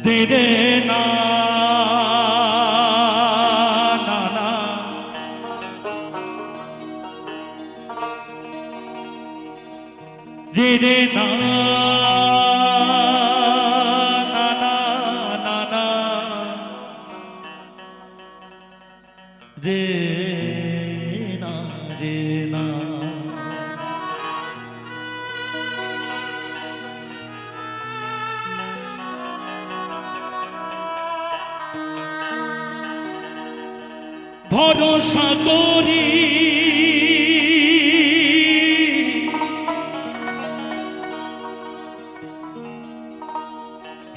তেরে না না না রে রে না না না না না রে না রে না ভরসা করি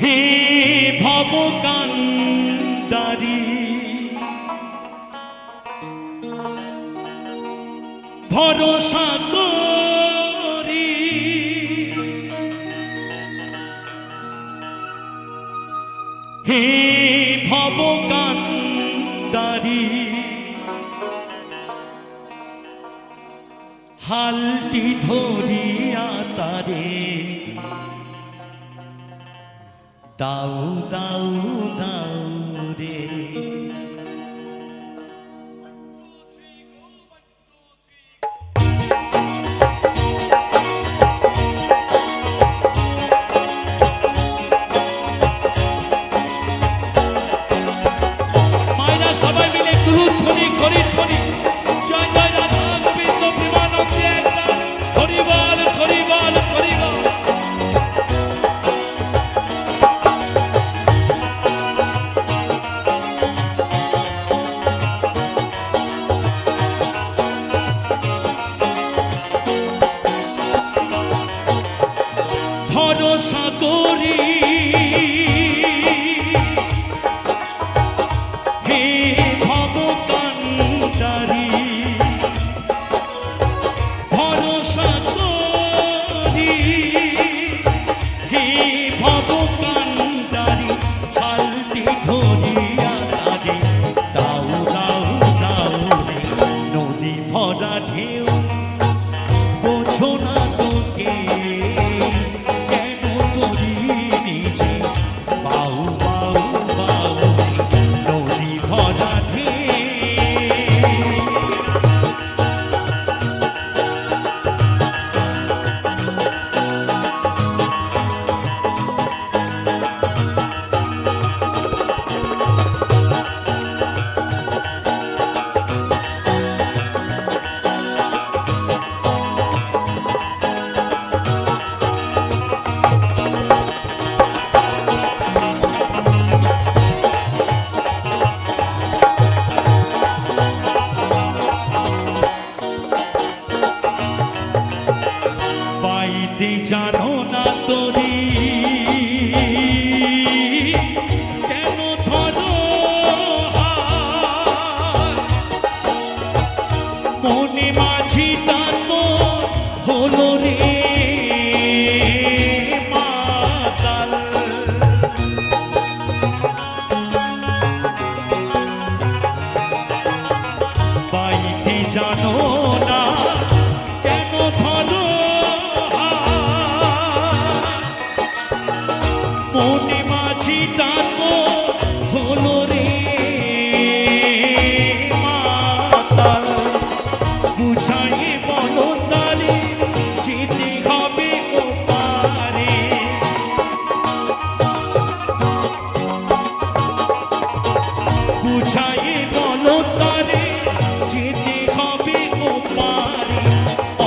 হে ভবকান্ডারি ভরসা করি হে ভবকান্ডারি হালটি ধরিয়া তারে দাও দাও দাও রে মায়েরা সবাই মিলে তুলুধ্বনি খরিধ্বনি জয় জয় রাধা গোবিন্দ প্রেমানন্দে একবার হরিবল হরিবল হরিবল ভরসা করি হে ভবকান্ডারি ভরসা করি হে ভবকান্ডারি হালটি ধরিয়া তারে দাও দাও দাও রে নদী ভরা ঢেউ বোঝো না তোকে কেন তোরি নিজে বাউ বাউ বাউ নদী ভরা ঢেউ পাইতে জানো না তোরি কেন ধরো মনে মাঝিটা তো হলো রে মাতাল পাইতে জানো না কেন ধরো মনে মাঝিটা তো হলো রে মাতাল বুঝাই বলো তারে যেতে হবে ওপারে বুঝাই বলো তারে যেতে হবে ওপারে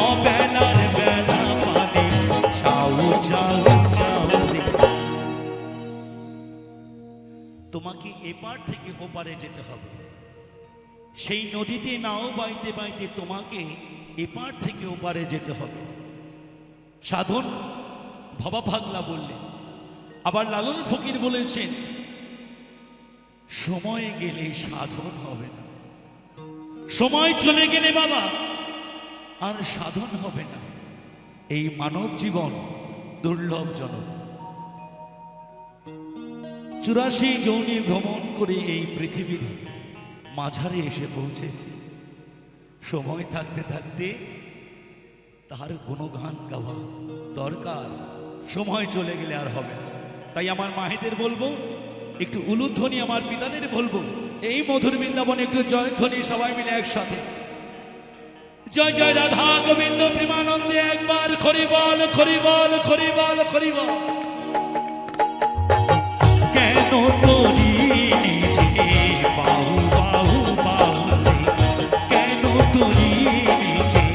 অবেলার বেলা পারে চাও চাও চাও রে তোমাকে এপার থেকে ওপারে যেতে হবে সেই নদীতে নাও বাইতে বাইতে তোমাকে এপার থেকে ওপারে যেতে হবে সাধন ভবা ভাগলা বললেন আবার লালন ফকির বলেছেন সময় গেলে সাধন হবে না সময় চলে গেলে বাবা আর সাধন হবে না এই মানব জীবন দুর্লভজনক 84 যৌনি ভ্রমণ করে এই পৃথিবীর মাঝারে এসে পৌঁছেছে সময় থাকতে থাকতে তার গুণগান গাওয়া দরকার সময় চলে গেলে আর হবে না। তাই আমার মায়েদের বলবো, একটু উলুধ্বনি, আমার পিতাদের বলবো, এই মধুর বৃন্দাবনে একটু জয়ধ্বনি সবাই মিলে একসাথে। জয় জয় রাধা গোবিন্দ প্রেমানন্দে একবার খরি বল, খরি বল, খরি বল, খরি বল। কেন তোরি নিজে বাহু বাহু বাহু, কেন তোরি নিজে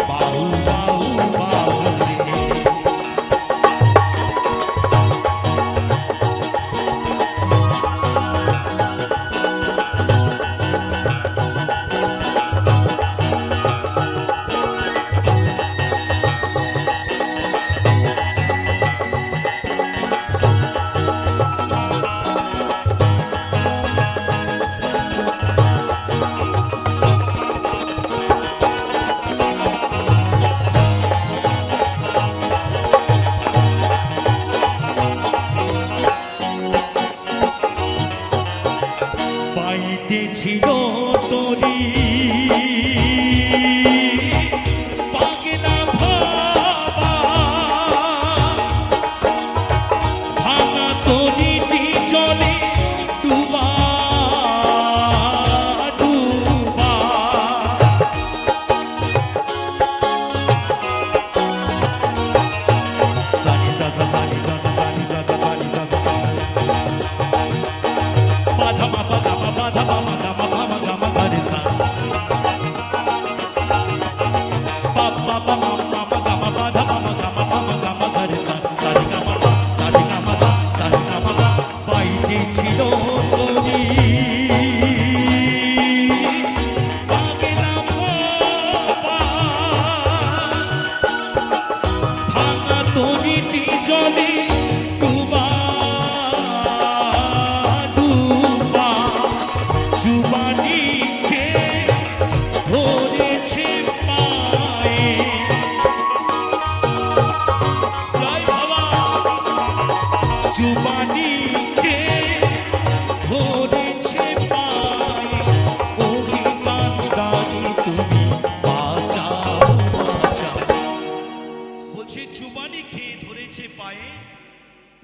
বাহু বাহু বাহু। ছিল তোরি পাগলা ভাবা, ভাঙা তরিটি জলে ডুবা ডুবা। সানি সাসা সানি সাসা সানি সাসা সানি সাসা বাধা মাপা গামা বাধা মামা গামা ভামা গামা গারে সা বাবা মামা মামা গামা বাধা মামা গামা ভামা গামা গারে সা সারি গামা সারি গামা সারি গামা। পাইতে ছিল তোরি পাগলা বাবা, ভাঙা তরিটি জলে ডুবা ডুবা। জুবানি কে ধরেছে পায়ে, জয় বাবা। জুবানি কে ধরেছে পায়ে, অভিমানদারি তুমি বাঁচাও বাঁচাও। বলছে জুবানি খেয়ে ধরেছে পায়ে,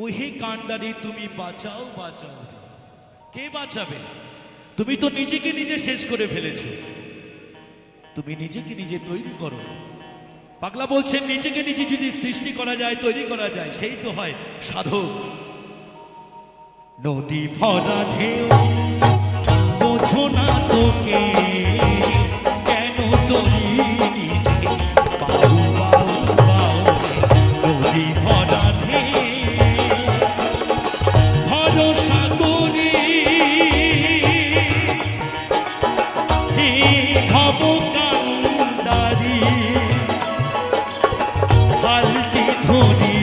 ওহে কান্ডারি তুমি বাঁচাও বাঁচাও। কে বাঁচাবে? তুমি তো নিজেকে নিজে শেষ করে ফেলেছো। তুমি নিজেকে নিজে তৈরি করো। পাগলা বলছেন নিজেকে নিজে যদি সৃষ্টি করা যায়, তৈরি করা যায়, সেই তো হয় সাধক। নদী ভরা ঢেউ বোঝো না তোকে, কেন তৈরি নিজে বাউ বাউ বাউ। নদী ভরা ঢেউ ভরসা করি ভব কান্দারি, হালটি ধরি